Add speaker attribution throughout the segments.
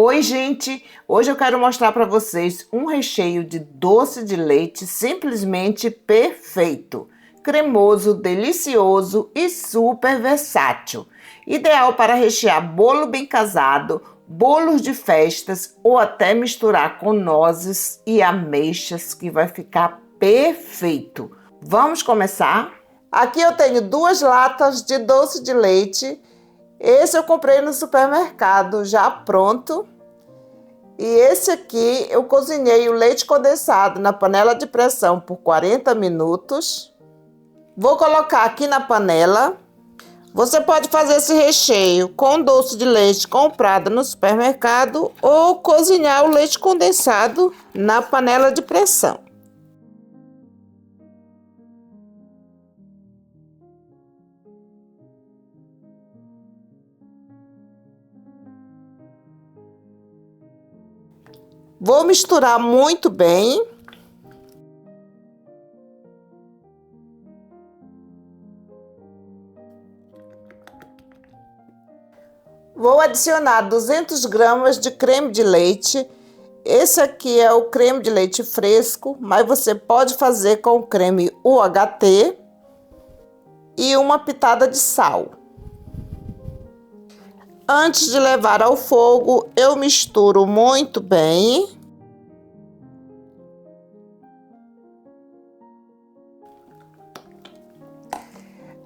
Speaker 1: Oi, gente! Hoje eu quero mostrar para vocês um recheio de doce de leite simplesmente perfeito. Cremoso, delicioso e super versátil. Ideal para rechear bolo bem casado, bolos de festas ou até misturar com nozes e ameixas que vai ficar perfeito. Vamos começar? Aqui eu tenho 2 latas de doce de leite. Esse eu comprei no supermercado já pronto. E esse aqui eu cozinhei o leite condensado na panela de pressão por 40 minutos. Vou colocar aqui na panela. Você pode fazer esse recheio com doce de leite comprado no supermercado ou cozinhar o leite condensado na panela de pressão. Vou misturar muito bem. Vou adicionar 200 gramas de creme de leite. Esse aqui é o creme de leite fresco, mas você pode fazer com o creme UHT e uma pitada de sal. Antes de levar ao fogo, eu misturo muito bem.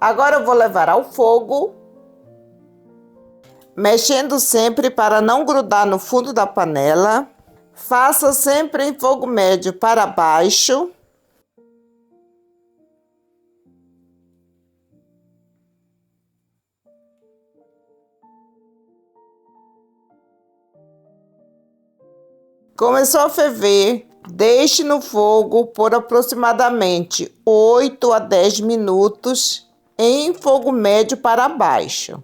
Speaker 1: Agora eu vou levar ao fogo, mexendo sempre para não grudar no fundo da panela. Faça sempre em fogo médio para baixo. Começou a ferver, deixe no fogo por aproximadamente 8 a 10 minutos em fogo médio para baixo.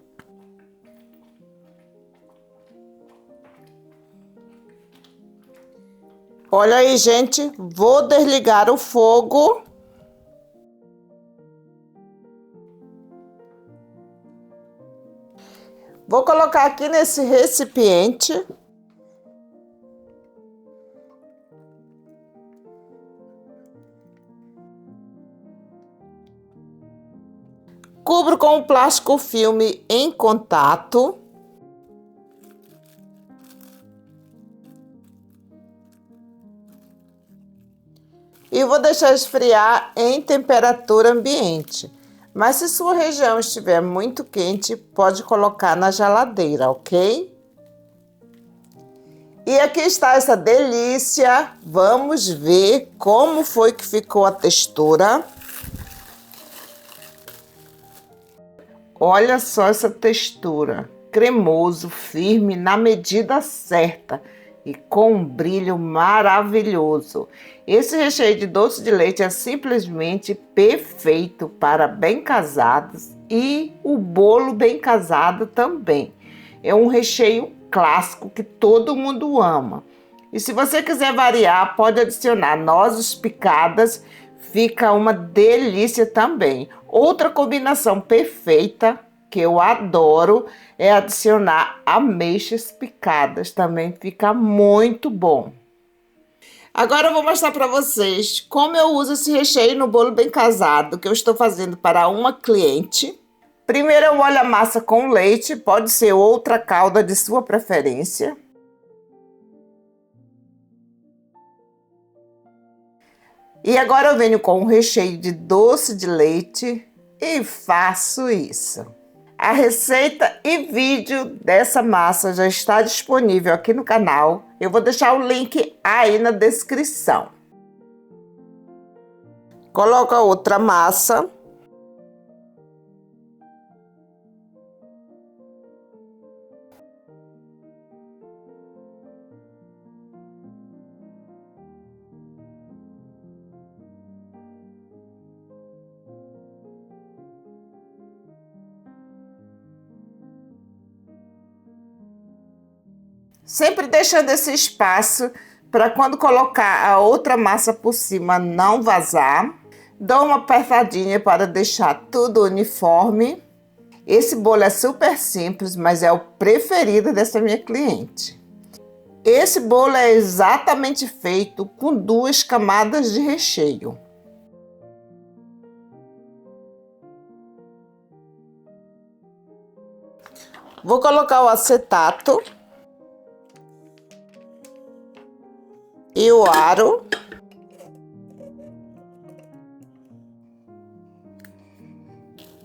Speaker 1: Olha aí, gente, vou desligar o fogo. Vou colocar aqui nesse recipiente. Cubro com o plástico filme em contato. E vou deixar esfriar em temperatura ambiente. Mas se sua região estiver muito quente, pode colocar na geladeira, ok? E aqui está essa delícia. Vamos ver como foi que ficou a textura. Olha só essa textura, cremoso, firme, na medida certa e com um brilho maravilhoso. Esse recheio de doce de leite é simplesmente perfeito para bem casados e o bolo bem casado também. É um recheio clássico que todo mundo ama. E se você quiser variar, pode adicionar nozes picadas. Fica uma delícia também. Outra combinação perfeita que eu adoro é adicionar ameixas picadas. Também fica muito bom. Agora eu vou mostrar para vocês como eu uso esse recheio no bolo bem casado que eu estou fazendo para uma cliente. Primeiro eu molho a massa com leite, pode ser outra calda de sua preferência. E agora eu venho com um recheio de doce de leite e faço isso. A receita e vídeo dessa massa já está disponível aqui no canal. Eu vou deixar o link aí na descrição. Coloco a outra massa. Sempre deixando esse espaço para quando colocar a outra massa por cima não vazar. Dou uma apertadinha para deixar tudo uniforme. Esse bolo é super simples, mas é o preferido dessa minha cliente. Esse bolo é exatamente feito com 2 camadas de recheio. Vou colocar o acetato e o aro.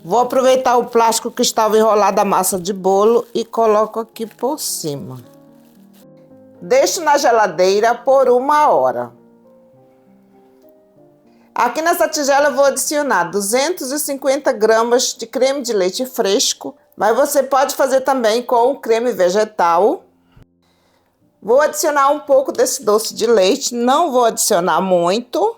Speaker 1: Vou aproveitar o plástico que estava enrolado a massa de bolo e coloco aqui por cima. Deixo na geladeira por 1 hora. Aqui nessa tigela eu vou adicionar 250 gramas de creme de leite fresco, mas você pode fazer também com o creme vegetal. Vou adicionar um pouco desse doce de leite, não vou adicionar muito.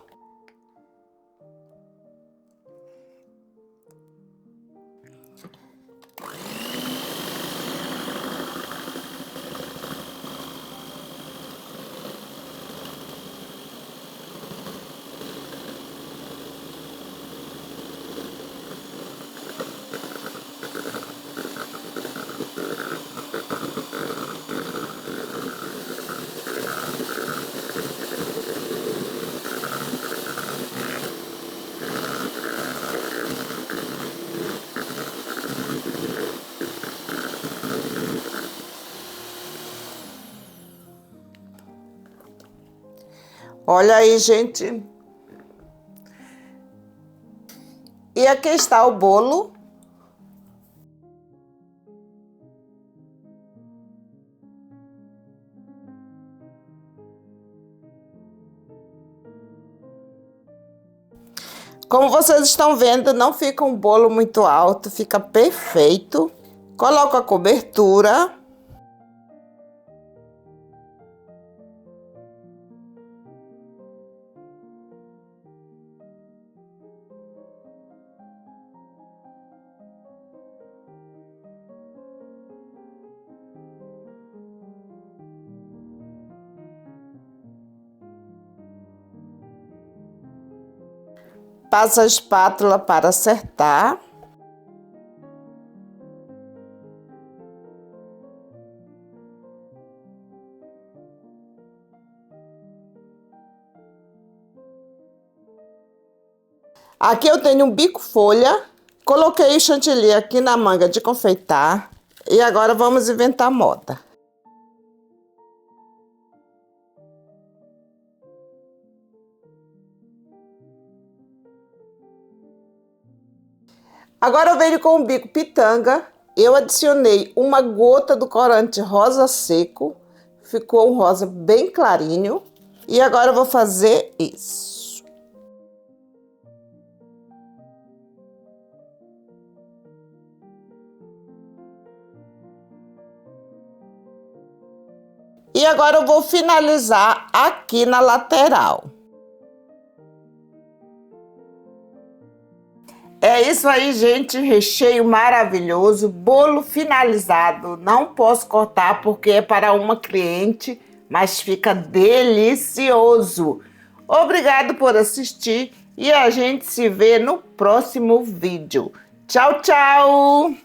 Speaker 1: Olha aí, gente. E aqui está o bolo. Como vocês estão vendo, não fica um bolo muito alto, fica perfeito. Coloco a cobertura. Passo a espátula para acertar. Aqui eu tenho um bico folha. Coloquei o chantilly aqui na manga de confeitar. E agora vamos inventar moda. Agora eu venho com o bico pitanga. Eu adicionei uma gota do corante rosa seco. Ficou um rosa bem clarinho. E agora eu vou fazer isso. E agora eu vou finalizar aqui na lateral. É isso aí, gente, recheio maravilhoso, bolo finalizado. Não posso cortar porque é para uma cliente, mas fica delicioso. Obrigado por assistir e a gente se vê no próximo vídeo. Tchau, tchau!